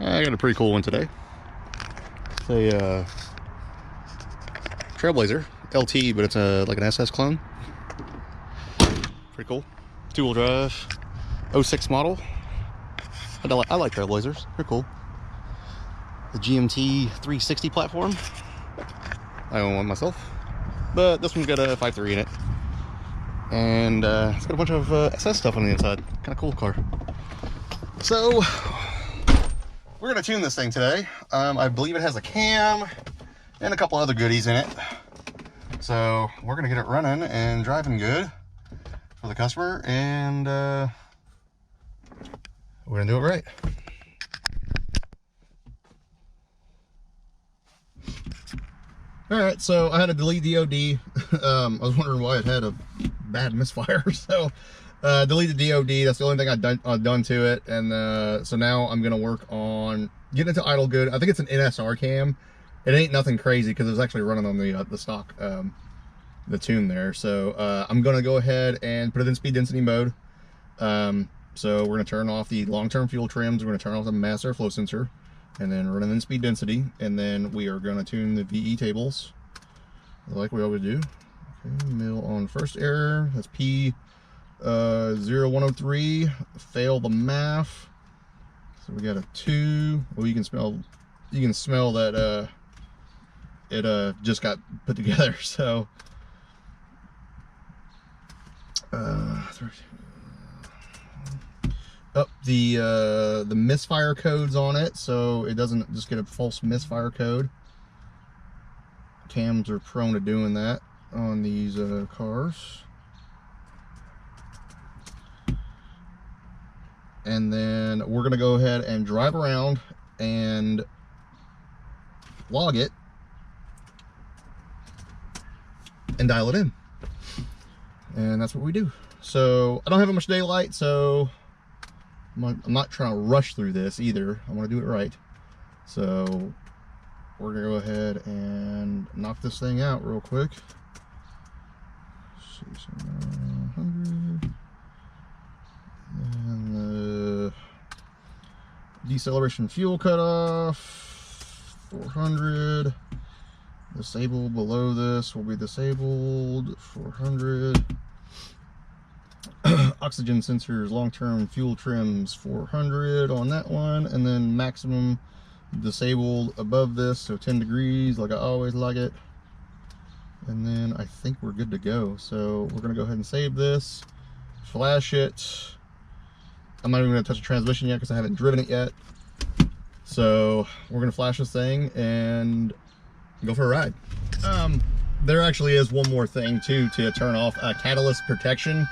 I got a pretty cool one today. It's a Trailblazer LT, but it's like an SS clone. Pretty cool. Two-wheel drive, 06 model. I like Trailblazers. They're cool. The GMT 360 platform. I own one myself, but this one's got a 5.3 in it, and it's got a bunch of SS stuff on the inside. Kind of cool car. So we're gonna tune this thing today. I believe it has a cam and a couple other goodies in it. So we're gonna get it running and driving good for the customer, and we're gonna do it right. All right, so I had to delete DOD. I was wondering why it had a bad misfire. So deleted DOD. That's the only thing I've done to it. And so now I'm gonna work on getting it to idle good. I think it's an NSR cam. It ain't nothing crazy because it's actually running on the stock, the tune there. So I'm gonna go ahead and put it in speed density mode. So we're gonna turn off the long-term fuel trims. We're gonna turn off the mass airflow sensor, and then run it in speed density, and then we are going to tune the VE tables like we always do. Okay, mill on first error, that's P0103, fail the math. So we got a 2. Well, you can smell that it just got put together. So up the misfire codes on it, so it doesn't just get a false misfire code. Cams are prone to doing that on these cars. And then we're gonna go ahead and drive around and log it and dial it in, and that's what we do. So I don't have much daylight, so I'm not trying to rush through this either. I want to do it right. So we're gonna go ahead and knock this thing out real quick. See, 100, and the deceleration fuel cutoff 400. Disable below this will be disabled 400. Oxygen sensors, long-term fuel trims 400 on that one, and then maximum disabled above this, so 10 degrees like I always like it. And then I think we're good to go. So we're gonna go ahead and save this, flash it. I'm not even gonna touch the transmission yet because I haven't driven it yet. So we're gonna flash this thing and go for a ride. There actually is one more thing too to turn off, catalyst protection.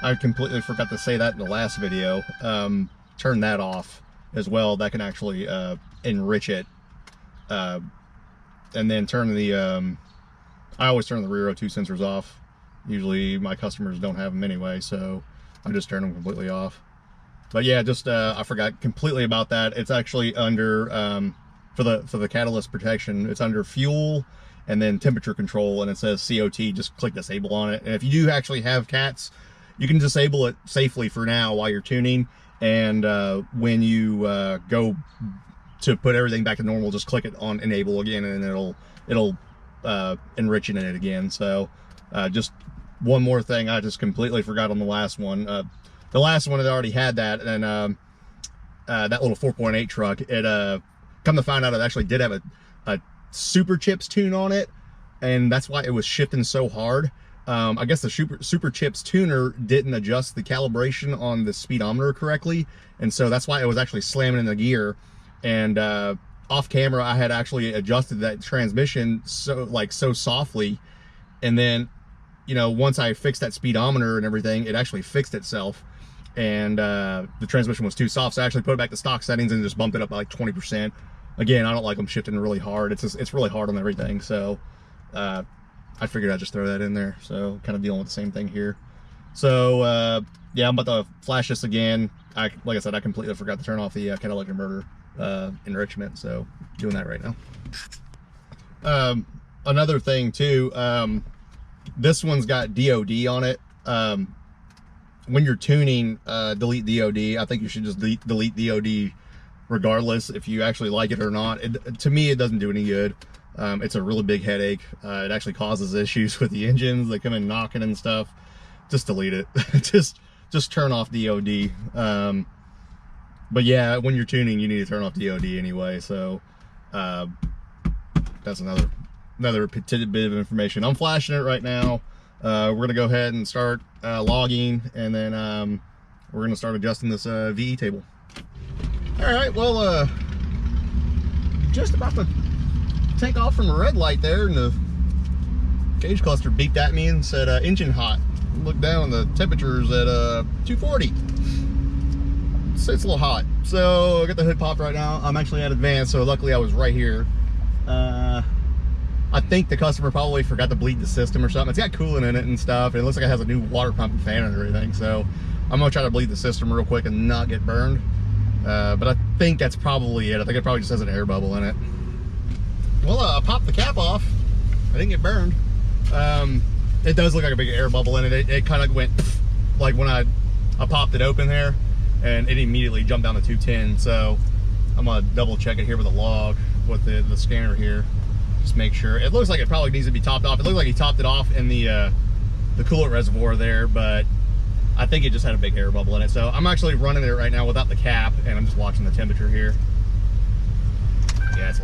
I completely forgot to say that in the last video. Turn that off as well. That can actually enrich it. And then turn the, I always turn the rear O2 sensors off. Usually my customers don't have them anyway, so I just turn them completely off. But yeah, just I forgot completely about that. It's actually under, for the catalyst protection, it's under fuel and then temperature control, and it says COT. Just click disable on it. And if you do actually have cats, you can disable it safely for now while you're tuning, and when you go to put everything back to normal, just click it on enable again, and it'll enrich in it again. So just one more thing I just completely forgot on the last one. The last one had already had that, and that little 4.8 truck, it come to find out it actually did have a super chips tune on it, and that's why it was shifting so hard. I guess the super chips tuner didn't adjust the calibration on the speedometer correctly, and so that's why it was actually slamming in the gear. And off camera, I had actually adjusted that transmission so softly, and then, you know, once I fixed that speedometer and everything, it actually fixed itself, and the transmission was too soft, so I actually put it back to stock settings and just bumped it up by like 20%. Again, I don't like them shifting really hard. It's really hard on everything, so I figured I'd just throw that in there. So kind of dealing with the same thing here. So yeah, I'm about to flash this again. Like I said, I completely forgot to turn off the catalytic converter enrichment, so doing that right now. Another thing too, this one's got DOD on it. When you're tuning, delete DOD. I think you should just delete DOD regardless if you actually like it or not. To me, it doesn't do any good. It's a really big headache. It actually causes issues with the engines. They come in knocking and stuff. Just delete it. just turn off DOD. But yeah, when you're tuning, you need to turn off DOD anyway. So that's another tidbit of information. I'm flashing it right now. We're gonna go ahead and start logging, and then we're gonna start adjusting this VE table. All right, well, just about to take off from a red light there, and the gauge cluster beeped at me and said engine hot. Look down, the temperature's at 240. So it's a little hot. So I got the hood popped right now. I'm actually at advanced, so luckily I was right here. I think the customer probably forgot to bleed the system or something. It's got coolant in it and stuff, and it looks like it has a new water pump and fan and everything. So I'm gonna try to bleed the system real quick and not get burned. But I think that's probably it. I think it probably just has an air bubble in it. Well, I popped the cap off. I didn't get burned. It does look like a big air bubble in it. It kind of went like when I popped it open there, and it immediately jumped down to 210. So I'm gonna double check it here with a log with the scanner here. Just make sure. It looks like it probably needs to be topped off. It looks like he topped it off in the coolant reservoir there, but I think it just had a big air bubble in it. So I'm actually running it right now without the cap, and I'm just watching the temperature here. Yeah, it's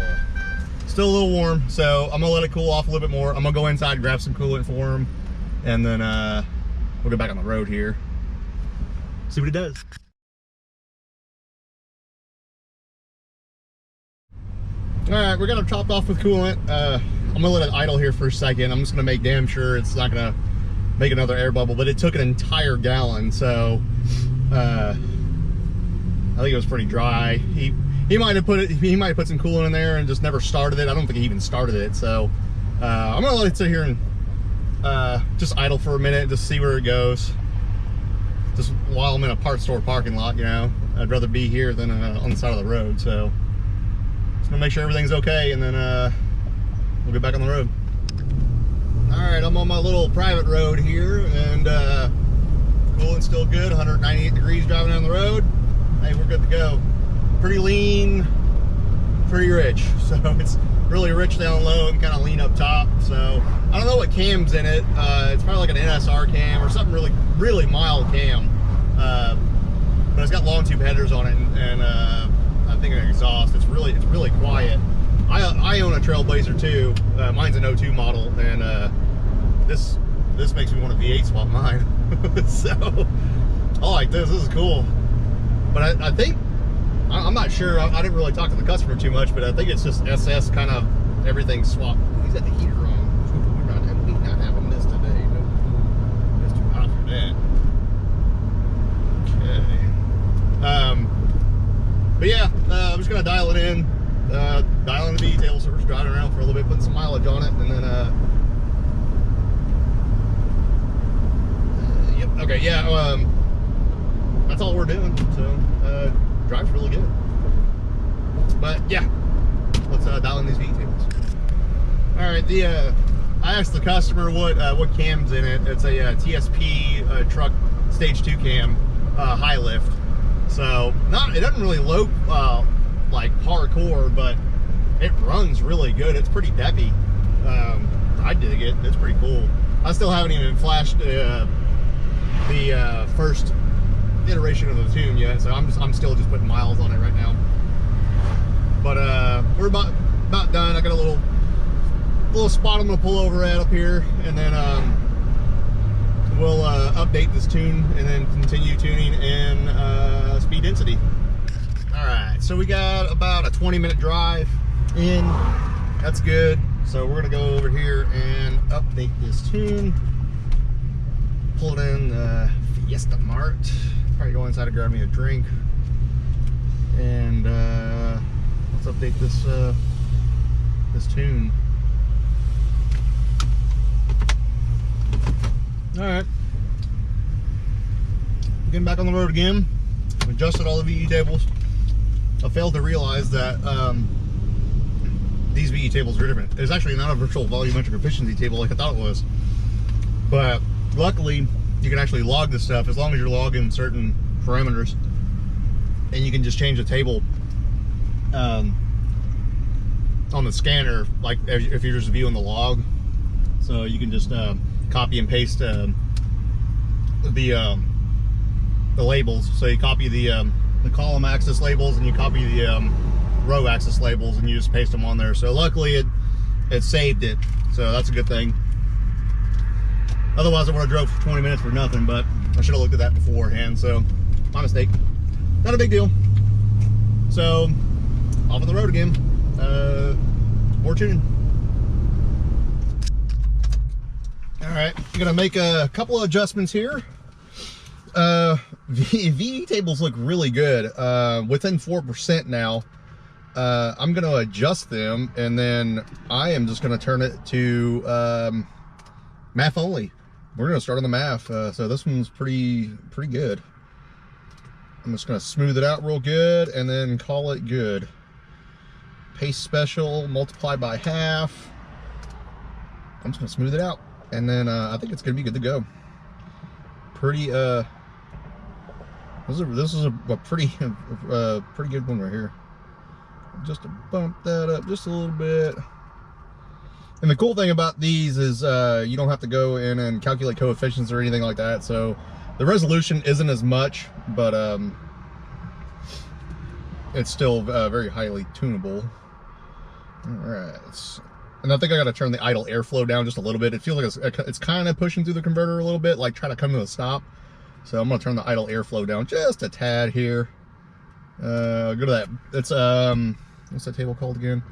still a little warm, so I'm gonna let it cool off a little bit more. I'm gonna go inside, grab some coolant for him, and then we'll go back on the road here, see what it does. All right, we're gonna top off with coolant. I'm gonna let it idle here for a second. I'm just gonna make damn sure it's not gonna make another air bubble, but it took an entire gallon, so I think it was pretty dry. He might have put some coolant in there and just never started it. I don't think he even started it. So I'm gonna let it sit here and just idle for a minute, just see where it goes. Just while I'm in a parts store parking lot, you know, I'd rather be here than on the side of the road. So just gonna make sure everything's okay, and then we'll get back on the road. All right, I'm on my little private road here, and coolant's still good. 198 degrees driving down the road. Hey, we're good to go. Pretty lean, pretty rich. So it's really rich down low and kind of lean up top. So I don't know what cam's in it. It's probably like an NSR cam or something really mild cam. But it's got long tube headers on it, and I think an exhaust. It's really quiet. I own a Trailblazer too. Mine's an 02 model, and this makes me want to V8 swap mine. So I like this. This is cool. But I think, I'm not sure. I didn't really talk to the customer too much, but I think it's just SS kind of everything swapped. He's got the heater on. We're not having this today. No, it's too hot for that. Okay. But yeah, I'm just gonna dial it in. Dial in the VE table, so we're just driving around for a little bit, putting some mileage on it, and then yep. Okay. Yeah. That's all we're doing. So drives really good. But yeah, let's dial in these VE tables. All right. I asked the customer what cam's in it. It's a TSP truck stage 2 cam, high lift. So it doesn't really low like hardcore, but it runs really good. It's pretty deppy. I dig it. It's pretty cool. I still haven't even flashed the first iteration of the tune yet, so I'm still just putting miles on it right now. But we're about done. I got a little spot I'm gonna pull over at up here, and then we'll update this tune and then continue tuning in speed density. All right, so we got about a 20-minute drive in. That's good. So we're gonna go over here and update this tune. Pull it in Fiesta Mart. Probably go inside and grab me a drink, and let's update this tune. All right, getting back on the road again. Adjusted all the VE tables. I failed to realize that these VE tables are different. It's actually not a virtual volumetric efficiency table like I thought it was, but luckily you can actually log this stuff as long as you're logging certain parameters, and you can just change the table on the scanner, like if you're just viewing the log. So you can just copy and paste the labels. So you copy the column axis labels and you copy the row axis labels and you just paste them on there. So luckily it saved it, so that's a good thing. Otherwise I would have drove for 20 minutes for nothing, but I should have looked at that beforehand, so my mistake. Not a big deal. So off on the road again. More tuning. All right, I'm gonna make a couple of adjustments here. VE tables look really good, within 4% now. I'm gonna adjust them, and then I am just gonna turn it to MAF only. We're gonna start on the MAF, so this one's pretty good. I'm just gonna smooth it out real good and then call it good. Paste special, multiply by half. I'm just gonna smooth it out, and then I think it's gonna be good to go. Pretty this is a pretty good one right here. Just to bump that up just a little bit. And the cool thing about these is you don't have to go in and calculate coefficients or anything like that. So the resolution isn't as much, but it's still very highly tunable. All right, and I think I got to turn the idle airflow down just a little bit. It feels like it's kind of pushing through the converter a little bit, like trying to come to a stop. So I'm gonna turn the idle airflow down just a tad here. Go to that. It's what's that table called again?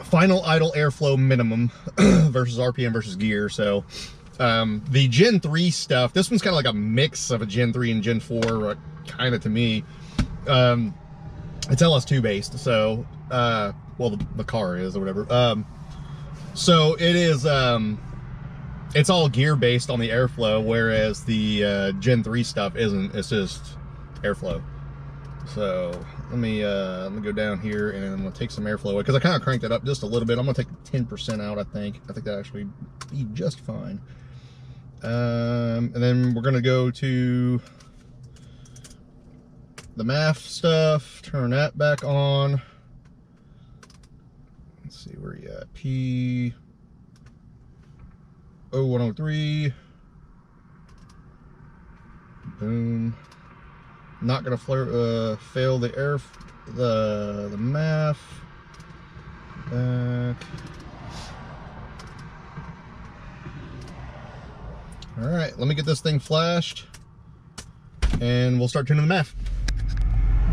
Final idle airflow minimum versus RPM versus gear. So the Gen 3 stuff, this one's kind of like a mix of a Gen 3 and Gen 4, kind of to me. It's LS2 based, so well, the car is or whatever. So it is it's all gear based on the airflow, whereas the Gen 3 stuff isn't. It's just airflow. So let me go down here and I'm gonna take some airflow away because I kind of cranked it up just a little bit. I'm gonna take 10% out. I think that actually be just fine. And then we're gonna go to the MAF stuff, turn that back on. Let's see where you at. P0103. Boom. Not gonna fail the the MAF. Back. All right, let me get this thing flashed, and we'll start tuning the MAF.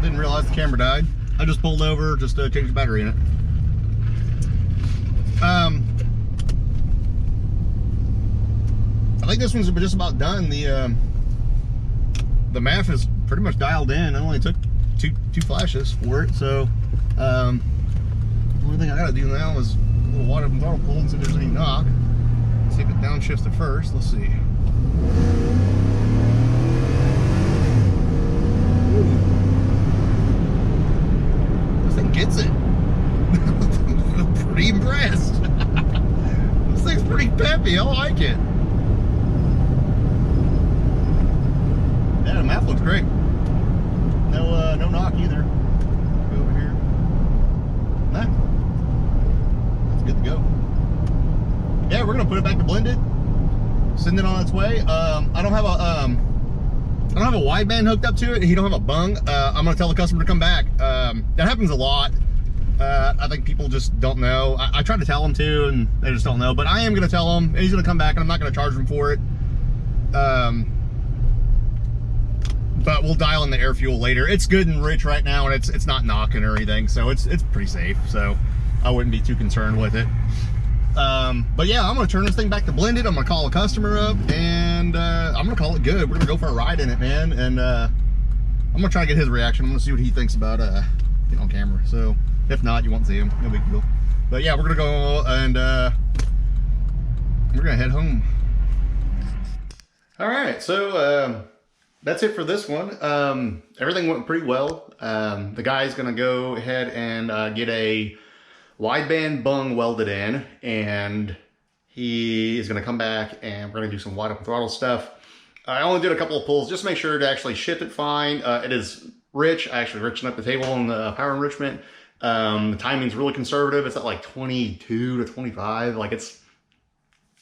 Didn't realize the camera died. I just pulled over just to change the battery in it. I think this one's just about done. The MAF is pretty much dialed in. I only took two flashes for it, so the only thing I gotta do now is a little water and throttle pull and see if there's any knock. See if it downshifts it first. Let's see. Gets it. I'm pretty impressed. This thing's pretty peppy. I like it. Yeah, the MAF looks great. No knock either. Go over here. Nah, that's good to go. Yeah, we're gonna put it back to blended. Send it on its way. I don't have a wideband hooked up to it, and he don't have a bung. I'm gonna tell the customer to come back. That happens a lot. I think people just don't know. I try to tell them to, and they just don't know. But I am gonna tell him, and he's gonna come back, and I'm not gonna charge him for it. But we'll dial in the air fuel later. It's good and rich right now, and it's not knocking or anything, so it's pretty safe. So I wouldn't be too concerned with it. But yeah, I'm gonna turn this thing back to blended. I'm gonna call a customer up, and I'm gonna call it good. We're gonna go for a ride in it, man, and I'm gonna try to get his reaction. I'm gonna see what he thinks about getting on camera. So if not, you won't see him. No big deal. But yeah, we're gonna go and we're gonna head home. All right, so that's it for this one. Everything went pretty well. The guy's gonna go ahead and get a wideband bung welded in, and he is gonna come back and we're gonna do some wide open throttle stuff. I only did a couple of pulls just to make sure to actually shift it fine. It is rich. I actually riched up the table on the power enrichment. The timing's really conservative. It's at like 22 to 25. Like it's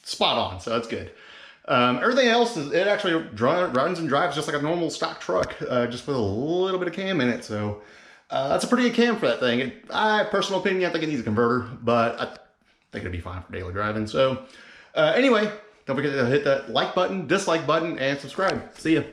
spot on, so that's good. Everything else, it actually runs and drives just like a normal stock truck, just with a little bit of cam in it. So that's a pretty good cam for that thing. Personal opinion, I think it needs a converter, but I think it'd be fine for daily driving. So anyway, don't forget to hit that like button, dislike button, and subscribe. See ya.